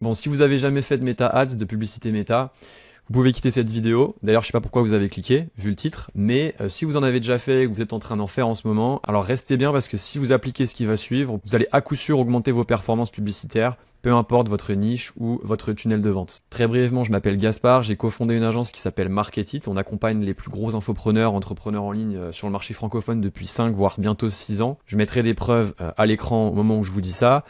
Bon, si vous avez jamais fait de Meta Ads, de publicité Meta, vous pouvez quitter cette vidéo. D'ailleurs, je sais pas pourquoi vous avez cliqué, vu le titre, mais si vous en avez déjà fait et que vous êtes en train d'en faire en ce moment, alors restez bien parce que si vous appliquez ce qui va suivre, vous allez à coup sûr augmenter vos performances publicitaires, peu importe votre niche ou votre tunnel de vente. Très brièvement, je m'appelle Gaspard, j'ai cofondé une agence qui s'appelle Marketit. On accompagne les plus gros infopreneurs, entrepreneurs en ligne sur le marché francophone depuis 5 voire bientôt 6 ans. Je mettrai des preuves à l'écran au moment où je vous dis ça.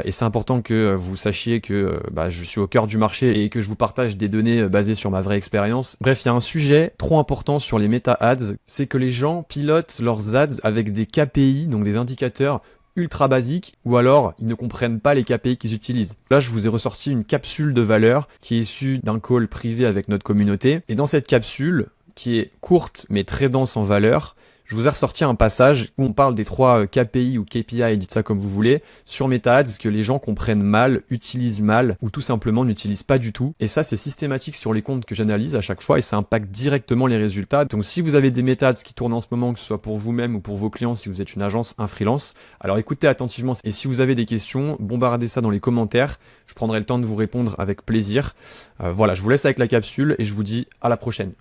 Et c'est important que vous sachiez que je suis au cœur du marché et que je vous partage des données basées sur ma vraie expérience. Bref, il y a un sujet trop important sur les Meta Ads, c'est que les gens pilotent leurs ads avec des KPI, donc des indicateurs ultra basiques, ou alors ils ne comprennent pas les KPI qu'ils utilisent. Là, je vous ai ressorti une capsule de valeur qui est issue d'un call privé avec notre communauté. Et dans cette capsule, qui est courte mais très dense en valeur, je vous ai ressorti un passage où on parle des 3 KPI ou KPI, dites ça comme vous voulez, sur Meta Ads que les gens comprennent mal, utilisent mal ou tout simplement n'utilisent pas du tout. Et ça, c'est systématique sur les comptes que j'analyse à chaque fois et ça impacte directement les résultats. Donc si vous avez des Meta Ads qui tournent en ce moment, que ce soit pour vous-même ou pour vos clients, si vous êtes une agence, un freelance, alors écoutez attentivement. Et si vous avez des questions, bombardez ça dans les commentaires. Je prendrai le temps de vous répondre avec plaisir. Voilà, je vous laisse avec la capsule et je vous dis à la prochaine.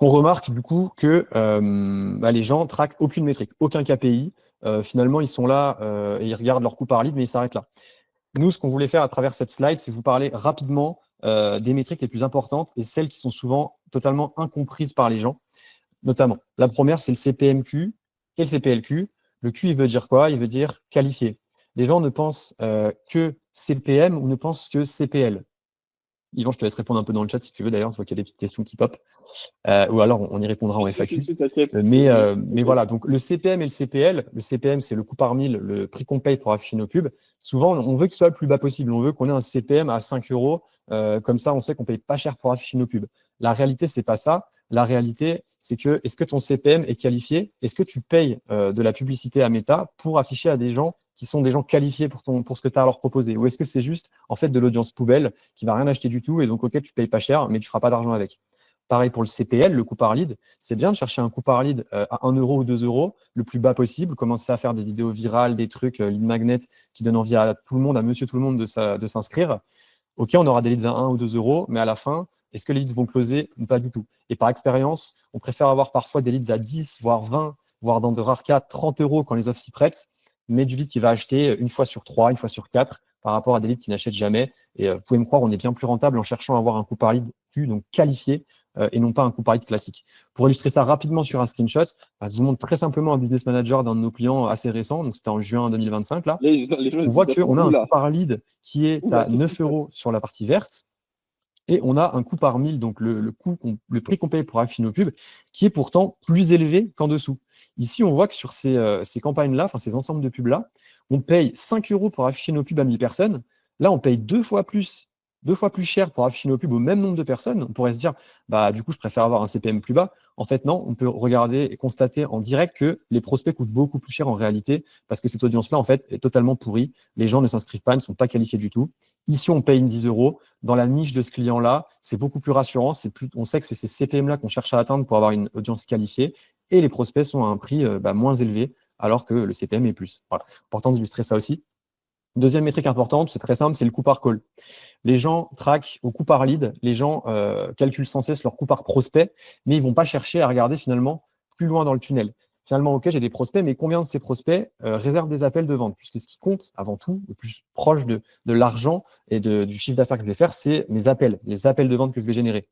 On remarque du coup que les gens traquent aucune métrique, aucun KPI. Finalement, ils sont là et ils regardent leur coût par lead, mais ils s'arrêtent là. Nous, ce qu'on voulait faire à travers cette slide, c'est vous parler rapidement des métriques les plus importantes et celles qui sont souvent totalement incomprises par les gens. Notamment, la première, c'est le CPMQ et le CPLQ. Le Q, il veut dire quoi? Il veut dire qualifié. Les gens ne pensent que CPM ou ne pensent que CPL. Yvan, je te laisse répondre un peu dans le chat si tu veux. D'ailleurs, je vois qu'il y a des petites questions qui pop. Ou alors, on y répondra en FAQ. Mais voilà, donc le CPM et le CPL, le CPM, c'est le coût par mille, le prix qu'on paye pour afficher nos pubs. Souvent, on veut qu'il soit le plus bas possible. On veut qu'on ait un CPM à 5 euros. Comme ça, on sait qu'on paye pas cher pour afficher nos pubs. La réalité, c'est pas ça. La réalité, c'est que est-ce que ton CPM est qualifié? Est-ce que tu payes de la publicité à Meta pour afficher à des gens qui sont des gens qualifiés pour ce que tu as à leur proposer? Ou est-ce que c'est juste en fait de l'audience poubelle qui va rien acheter du tout et donc ok, tu payes pas cher, mais tu feras pas d'argent avec? Pareil pour le CPL, le coût par lead. C'est bien de chercher un coût par lead à 1 euro ou 2 euros, le plus bas possible, commencer à faire des vidéos virales, des trucs lead magnet qui donnent envie à tout le monde, à monsieur tout le monde de s'inscrire. Ok, on aura des leads à 1 ou 2 euros, mais à la fin, est-ce que les leads vont closer? Pas du tout. Et par expérience, on préfère avoir parfois des leads à 10, voire 20, voire dans de rares cas 30 euros quand les offres s'y prêtent, mais du lead qui va acheter une fois sur 3, une fois sur 4, par rapport à des leads qui n'achètent jamais. Et vous pouvez me croire, on est bien plus rentable en cherchant à avoir un coût par lead donc qualifié et non pas un coût par lead classique. Pour illustrer ça rapidement sur un screenshot, je vous montre très simplement un business manager d'un de nos clients assez récent, donc c'était en juin 2025 là. Les gens On voit se disent, qu'on a un oula, coût par lead qui est oula, à qu'est-ce qui 9 se passe? euros sur la partie verte et on a un coût par mille, donc le prix qu'on paye pour afficher nos pubs, qui est pourtant plus élevé qu'en dessous. Ici, on voit que sur ces campagnes-là, enfin ces ensembles de pubs-là, on paye 5 euros pour afficher nos pubs à 1000 personnes. Là, on paye deux fois plus cher pour afficher nos pubs au même nombre de personnes. On pourrait se dire, du coup, je préfère avoir un CPM plus bas. En fait, non, on peut regarder et constater en direct que les prospects coûtent beaucoup plus cher en réalité parce que cette audience-là, en fait, est totalement pourrie. Les gens ne s'inscrivent pas, ne sont pas qualifiés du tout. Ici, on paye 10 euros. Dans la niche de ce client-là, c'est beaucoup plus rassurant. On sait que c'est ces CPM-là qu'on cherche à atteindre pour avoir une audience qualifiée et les prospects sont à un prix moins élevé alors que le CPM est plus. Voilà. Important d'illustrer ça aussi. Deuxième métrique importante, c'est très simple, c'est le coût par call. Les gens traquent au coût par lead, les gens calculent sans cesse leur coût par prospect, mais ils ne vont pas chercher à regarder finalement plus loin dans le tunnel. Finalement, ok, j'ai des prospects, mais combien de ces prospects réservent des appels de vente? Puisque ce qui compte avant tout, le plus proche de l'argent et du chiffre d'affaires que je vais faire, c'est mes appels, les appels de vente que je vais générer.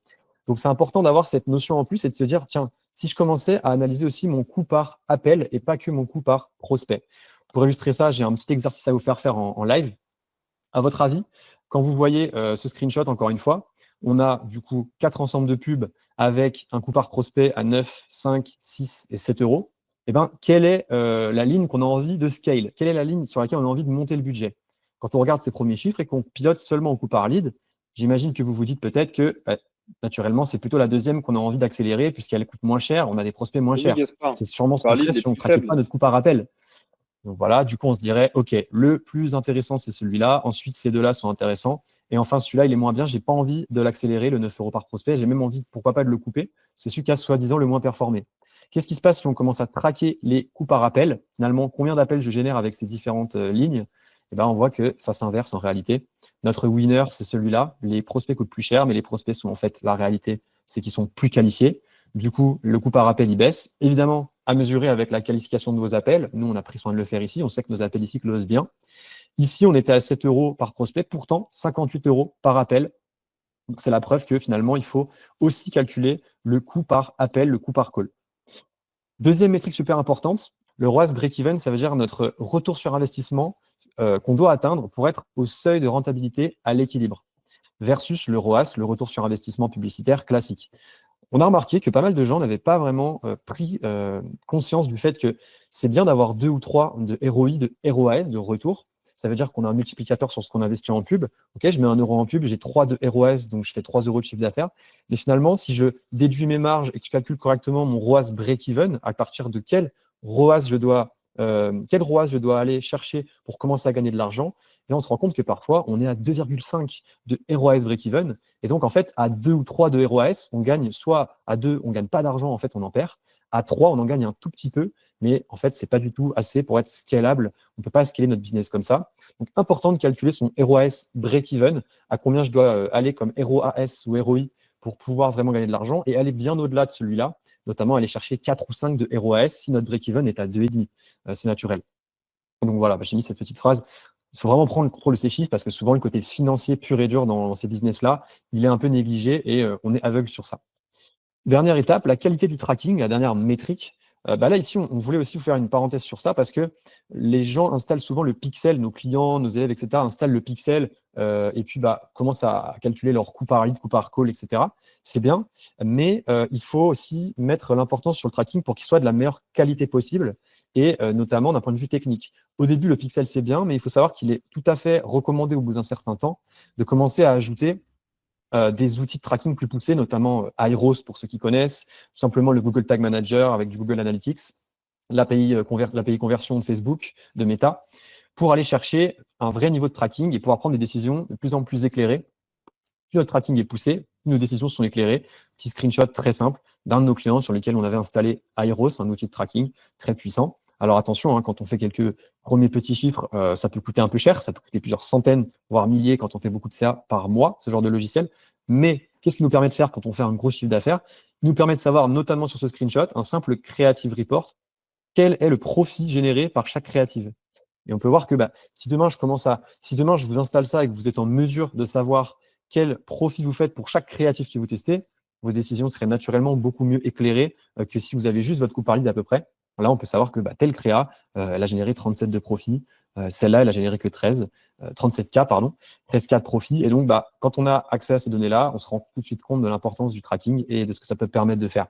Donc, c'est important d'avoir cette notion en plus et de se dire, tiens, si je commençais à analyser aussi mon coût par appel et pas que mon coût par prospect. Pour illustrer ça, j'ai un petit exercice à vous faire en live. À votre avis, quand vous voyez ce screenshot, encore une fois, on a du coup 4 ensembles de pubs avec un coût par prospect à 9, 5, 6 et 7 euros. Eh ben, quelle est la ligne qu'on a envie de scale? Quelle est la ligne sur laquelle on a envie de monter le budget? Quand on regarde ces premiers chiffres et qu'on pilote seulement au coût par lead, j'imagine que vous vous dites peut-être que naturellement, c'est plutôt la deuxième qu'on a envie d'accélérer puisqu'elle coûte moins cher, on a des prospects moins Oui, chers. Gaspard, C'est sûrement ce qu'on par ferait lead les si on ne plus traquait pas faibles. notre coût par appel. Donc voilà, du coup, on se dirait, OK, le plus intéressant, c'est celui-là. Ensuite, ces deux-là sont intéressants. Et enfin, celui-là, il est moins bien. Je n'ai pas envie de l'accélérer, le 9 euros par prospect. J'ai même envie, pourquoi pas, de le couper. C'est celui qui a soi-disant le moins performé. Qu'est-ce qui se passe si on commence à traquer les coûts par appel? Finalement, combien d'appels je génère avec ces différentes lignes? et ben, on voit que ça s'inverse en réalité. Notre winner, c'est celui-là. Les prospects coûtent plus cher, mais les prospects sont en fait, la réalité, c'est qu'ils sont plus qualifiés. Du coup, le coût par appel, il baisse. Évidemment, à mesurer avec la qualification de vos appels. Nous, on a pris soin de le faire ici. On sait que nos appels ici closent bien. Ici, on était à 7 € par prospect. Pourtant, 58 € par appel. Donc, c'est la preuve que finalement, il faut aussi calculer le coût par appel, le coût par call. Deuxième métrique super importante, le ROAS break-even, ça veut dire notre retour sur investissement qu'on doit atteindre pour être au seuil de rentabilité à l'équilibre, versus le ROAS, le retour sur investissement publicitaire classique. On a remarqué que pas mal de gens n'avaient pas vraiment pris conscience du fait que c'est bien d'avoir 2 ou 3 de ROI, de ROAS, de retour. Ça veut dire qu'on a un multiplicateur sur ce qu'on investit en pub. Ok, je mets 1 € en pub, j'ai 3 de ROAS, donc je fais 3 € de chiffre d'affaires. Mais finalement, si je déduis mes marges et que je calcule correctement mon ROAS break-even, à partir de quel ROAS je dois aller chercher pour commencer à gagner de l'argent, et on se rend compte que parfois, on est à 2,5 de ROAS break-even. Et donc, en fait, à 2 ou 3 de ROAS, on gagne soit à 2, on ne gagne pas d'argent, en fait, on en perd. À 3, on en gagne un tout petit peu, mais en fait, ce n'est pas du tout assez pour être scalable. On ne peut pas scaler notre business comme ça. Donc, important de calculer son ROAS break-even, à combien je dois aller comme ROAS ou ROI pour pouvoir vraiment gagner de l'argent et aller bien au-delà de celui-là, notamment aller chercher 4 ou 5 de ROAS si notre break-even est à 2,5. C'est naturel. Donc voilà, j'ai mis cette petite phrase. Il faut vraiment prendre le contrôle de ces chiffres parce que souvent, le côté financier pur et dur dans ces business-là, il est un peu négligé et on est aveugle sur ça. Dernière étape, la qualité du tracking, la dernière métrique. Là, ici, on voulait aussi vous faire une parenthèse sur ça parce que les gens installent souvent le pixel, nos clients, nos élèves, etc., installent le pixel et puis commencent à calculer leur coût par lead, coût par call, etc. C'est bien, mais il faut aussi mettre l'importance sur le tracking pour qu'il soit de la meilleure qualité possible et notamment d'un point de vue technique. Au début, le pixel, c'est bien, mais il faut savoir qu'il est tout à fait recommandé au bout d'un certain temps de commencer à ajouter des outils de tracking plus poussés, notamment Airos pour ceux qui connaissent, tout simplement le Google Tag Manager avec du Google Analytics, l'API conversion de Facebook, de Meta, pour aller chercher un vrai niveau de tracking et pouvoir prendre des décisions de plus en plus éclairées. Plus notre tracking est poussé, plus nos décisions sont éclairées. Petit screenshot très simple d'un de nos clients sur lequel on avait installé Airos, un outil de tracking très puissant. Alors attention, quand on fait quelques premiers petits chiffres, ça peut coûter un peu cher, ça peut coûter plusieurs centaines, voire milliers quand on fait beaucoup de CA par mois, ce genre de logiciel. Mais qu'est-ce qui nous permet de faire quand on fait un gros chiffre d'affaires? Il nous permet de savoir, notamment sur ce screenshot, un simple creative report, quel est le profit généré par chaque creative. Et on peut voir que si demain je vous installe ça et que vous êtes en mesure de savoir quel profit vous faites pour chaque créatif que vous testez, vos décisions seraient naturellement beaucoup mieux éclairées que si vous avez juste votre coût par lead à peu près. Là, on peut savoir que telle créa, elle a généré 37 de profit. Celle-là, elle a généré que 37K, pardon, 13K de profit. Et donc, quand on a accès à ces données-là, on se rend tout de suite compte de l'importance du tracking et de ce que ça peut permettre de faire.